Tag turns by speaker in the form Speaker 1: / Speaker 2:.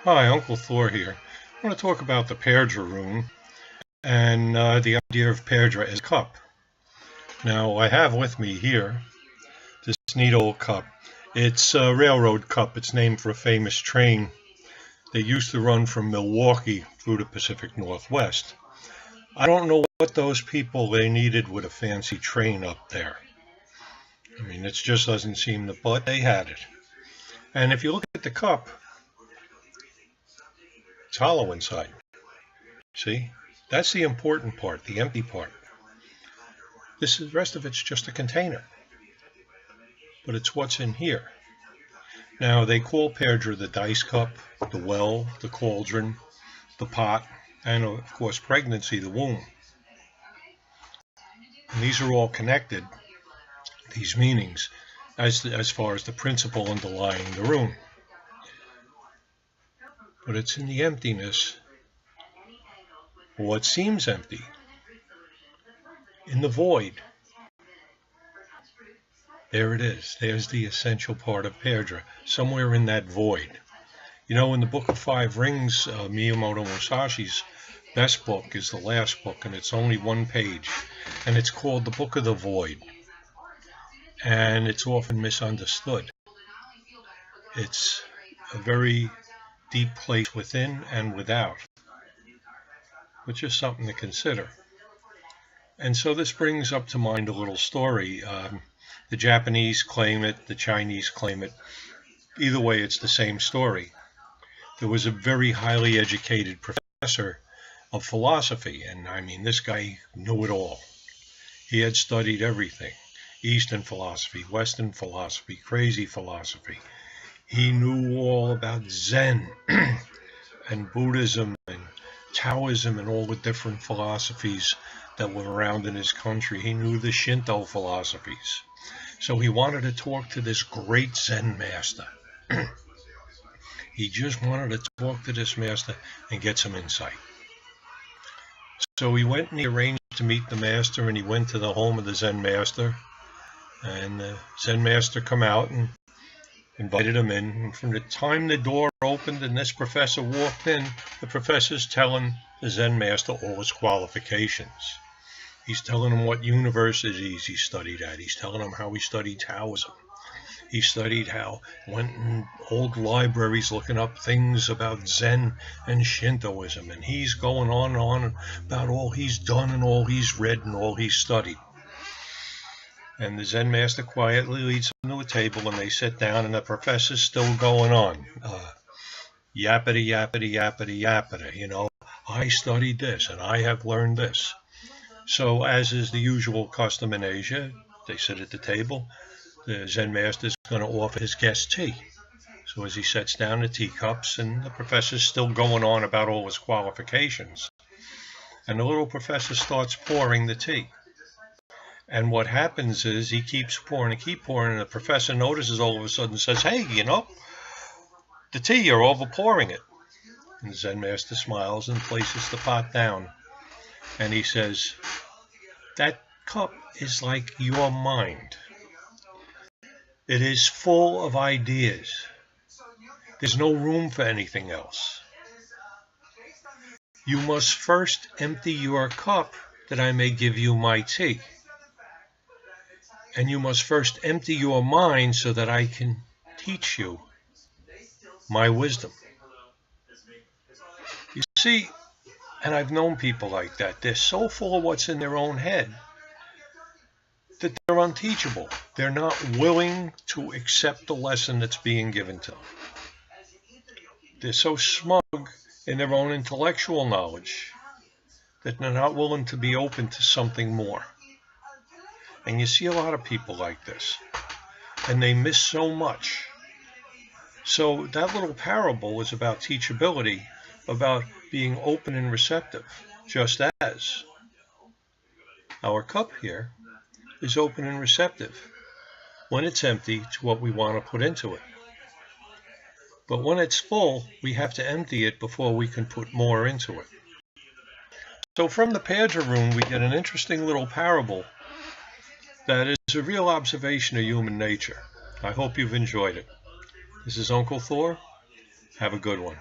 Speaker 1: Hi, Uncle Thor here. I want to talk about the Perdra rune and the idea of Perdra as a cup. Now, I have with me here this neat old cup. It's a railroad cup. It's named for a famous train that used to run from Milwaukee through the Pacific Northwest. I don't know what those people they needed with a fancy train up there. I mean, it just doesn't seem to, but they had it. And if you look at the cup, it's hollow inside. See? That's the important part, the empty part. The rest of it's just a container. But it's what's in here. Now, they call Perdra the dice cup, the well, the cauldron, the pot, and of course pregnancy, the womb. And these are all connected, these meanings, as far as the principle underlying the rune. But it's in the emptiness, what seems empty, in the void. There it is. There's the essential part of Perdra, somewhere in that void. You know, in the Book of Five Rings, Miyamoto Musashi's best book is the last book, and it's only one page, and it's called the Book of the Void, and it's often misunderstood. It's a very deep place within and without, which is something to consider. And so this brings up to mind a little story. The Japanese claim it, the Chinese claim it. Either way, it's the same story. There was a very highly educated professor of philosophy, and I mean, this guy knew it all. He had studied everything: Eastern philosophy, Western philosophy, crazy philosophy. He knew all about Zen and Buddhism and Taoism and all the different philosophies that were around in his country. He knew the Shinto philosophies. So he wanted to talk to this great Zen master. He just wanted to talk to this master and get some insight. So he went and he arranged to meet the master, and he went to the home of the Zen master. And the Zen master come out and invited him in. And from the time the door opened and this professor walked in, the professor's telling the Zen master all his qualifications. He's telling him what universities he studied at. He's telling him how he studied Taoism. He studied how, went in old libraries looking up things about Zen and Shintoism. And he's going on and on about all he's done and all he's read and all he's studied. And the Zen master quietly leads him to a table, and they sit down, and the professor's still going on. Yappity, yappity, yappity, yappity. You know, I studied this, and I have learned this. So, as is the usual custom in Asia, they sit at the table. The Zen master is going to offer his guest tea. So as he sets down the teacups, and the professor's still going on about all his qualifications, and the little professor starts pouring the tea. And what happens is he keeps pouring and keep pouring, and the professor notices all of a sudden, says, "Hey, you know, the tea, you're overpouring it." And the Zen master smiles and places the pot down. And he says, "That cup is like your mind. It is full of ideas. There's no room for anything else. You must first empty your cup that I may give you my tea. And you must first empty your mind so that I can teach you my wisdom." You see, and I've known people like that. They're so full of what's in their own head that they're unteachable. They're not willing to accept the lesson that's being given to them. They're so smug in their own intellectual knowledge that they're not willing to be open to something more. And you see a lot of people like this, and they miss so much. So that little parable is about teachability, about being open and receptive, just as our cup here is open and receptive when it's empty to what we want to put into it. But when it's full, we have to empty it before we can put more into it. So from the Perdra rune, we get an interesting little parable that is a real observation of human nature. I hope you've enjoyed it. This is Uncle Thor. Have a good one.